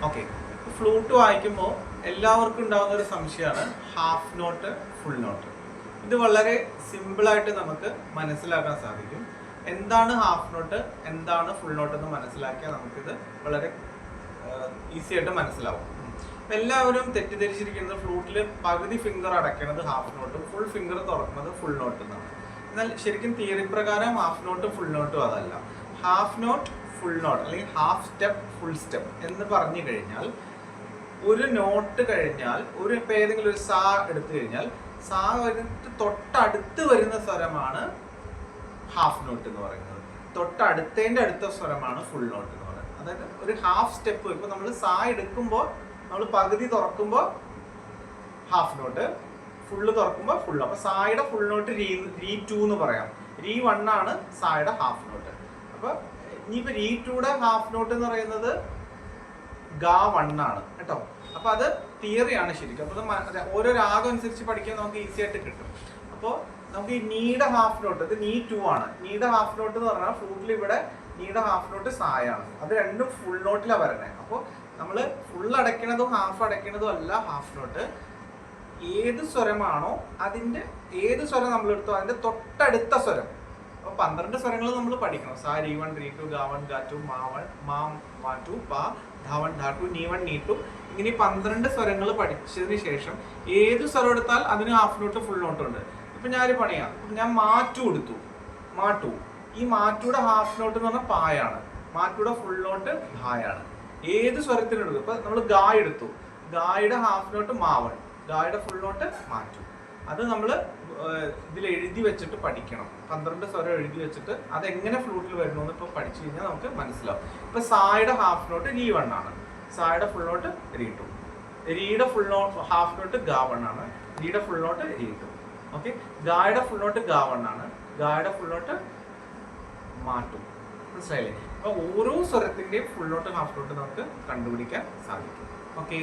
Okay, flute വായിക്കുമ്പോൾ എല്ലാവർക്കും ഉണ്ടാകുന്ന ഒരു സംശയമാണ് ഹാഫ് നോട്ട് ഫുൾ നോട്ട്. ഇത് വളരെ സിമ്പിളായിട്ട് നമുക്ക് മനസ്സിലാക്കാൻ സാധിക്കും. എന്താണ് ഹാഫ് നോട്ട്, എന്താണ് ഫുൾ നോട്ട് എന്ന് മനസ്സിലാക്കിയാൽ നമുക്കിത് വളരെ ഈസി ആയിട്ട് മനസ്സിലാവും. എല്ലാവരും തെറ്റിദ്ധരിച്ചിരിക്കുന്നത് ഫ്ലൂട്ടിൽ പകുതി ഫിംഗർ അടയ്ക്കുന്നത് ഹാഫ് നോട്ടും ഫുൾ ഫിംഗർ തുറക്കുന്നത് ഫുൾ നോട്ട് എന്നാണ്. എന്നാൽ ശരിക്കും തിയറി പ്രകാരം ഹാഫ് നോട്ടും ഫുൾ നോട്ടും അതല്ല. ഹാഫ് നോട്ട് ഫുൾ നോട്ട് അല്ലെങ്കിൽ ഹാഫ് സ്റ്റെപ്പ് ഫുൾ സ്റ്റെപ്പ് എന്ന് പറഞ്ഞു കഴിഞ്ഞാൽ ഒരു നോട്ട് കഴിഞ്ഞാൽ ഇപ്പം ഏതെങ്കിലും ഒരു സാ എടുത്തു കഴിഞ്ഞാൽ സാ വരുന്നിട്ട് തൊട്ടടുത്ത് വരുന്ന സ്വരമാണ് ഹാഫ് നോട്ട് എന്ന് പറയുന്നത്. തൊട്ടടുത്തതിൻ്റെ അടുത്ത സ്വരമാണ് ഫുൾ നോട്ട് എന്ന് പറയുന്നത്. അതായത് ഒരു ഹാഫ് സ്റ്റെപ്പ് ഇപ്പോൾ നമ്മൾ സാ എടുക്കുമ്പോൾ നമ്മൾ പകുതി തുറക്കുമ്പോൾ ഹാഫ് നോട്ട്, ഫുള്ള് തുറക്കുമ്പോൾ ഫുൾ. അപ്പോൾ സായുടെ ഫുൾ നോട്ട് രീ 2 എന്ന് പറയാം. രീ 1 ആണ് സായുടെ ഹാഫ് നോട്ട്. അപ്പോൾ ഇനിയിപ്പോൾ രീ 2യുടെ ഹാഫ് നോട്ട് എന്ന് പറയുന്നത് ഗാ 1 ആണ് കേട്ടോ. അപ്പോൾ അത് തിയറിയാണ് ശരിക്കും. അപ്പോൾ ഓരോ രാഗം അനുസരിച്ച് പഠിക്കാൻ നമുക്ക് ഈസി ആയിട്ട് കിട്ടും. അപ്പോൾ നമുക്ക് ഈ നീയുടെ ഹാഫ് നോട്ട്, ഇത് നീ 2 ആണ്. നീയുടെ ഹാഫ് നോട്ട് എന്ന് പറഞ്ഞാൽ ഫ്ലൂട്ടിൽ ഇവിടെ നീയുടെ ഹാഫ് നോട്ട് സായാണ്. അത് രണ്ടും ഫുൾ നോട്ടിലാണ് വരണേ. അപ്പോൾ നമ്മൾ ഫുൾ അടയ്ക്കണതും ഹാഫ് അടയ്ക്കണതും അല്ല ഹാഫ് നോട്ട്. ഏത് സ്വരമാണോ അതിൻ്റെ ഏത് സ്വരം നമ്മൾ എടുത്തോ അതിൻ്റെ തൊട്ടടുത്ത സ്വരം. അപ്പോൾ 12 സ്വരങ്ങൾ നമ്മൾ പഠിക്കണം. സാ രീ 1 രീ 2 ഗാ 1 ഗാ 2 മാ 1 മാ 2 പാ ധാ 1 ധാ 2 നീ 1 നീ 2 ഇങ്ങനെ 12 സ്വരങ്ങൾ പഠിച്ചതിന് ശേഷം ഏത് സ്വരം എടുത്താൽ അതിന് ഹാഫ് നോട്ട് ഫുൾ നോട്ട് ഉണ്ട്. ഇപ്പം ഞാനൊരു പണിയാം. ഞാൻ മാ 2 എടുത്തു, മാ 2. ഈ മാ 2യുടെ ഹാഫ് നോട്ട് എന്ന് പറഞ്ഞാൽ പായാണ്, മാ 2യുടെ ഫുൾ നോട്ട് ധായാണ്. ഏത് സ്വരത്തിനെടുക്കും. ഇപ്പം നമ്മൾ ഗാ എടുത്തു, ഗായുടെ ഹാഫ് നോട്ട് മാ 1, ഗായുടെ ഫുൾ നോട്ട് മാ 2. അത് നമ്മൾ ഇതിൽ എഴുതി വെച്ചിട്ട് പഠിക്കണം. 12 സ്വരം എഴുതി വെച്ചിട്ട് അതെങ്ങനെ ഫ്ലൂട്ടിൽ വരുന്നു എന്ന് ഇപ്പോൾ പഠിച്ചു കഴിഞ്ഞാൽ നമുക്ക് മനസ്സിലാവും. ഇപ്പം സായുടെ ഹാഫ് നോട്ട് രീ 1 ആണ്, സായുടെ ഫുൾ നോട്ട് രീ 2, രീയുടെ ഫുൾ നോട്ട് ഹാഫ് നോട്ട് ഗാ 1 ആണ്, രീയുടെ ഫുൾ നോട്ട് രീ 2. ഓക്കെ, ഗായുടെ ഫുൾ നോട്ട് ഗാ 1 ആണ്, ഗായുടെ ഫുൾ നോട്ട് മാ 2. മനസ്സിലായില്ലേ? അപ്പോൾ ഓരോ സ്വരത്തിൻ്റെയും ഫുൾ നോട്ട് ഹാഫ് നോട്ട് നമുക്ക് കണ്ടുപിടിക്കാൻ സാധിക്കും. ഓക്കെ.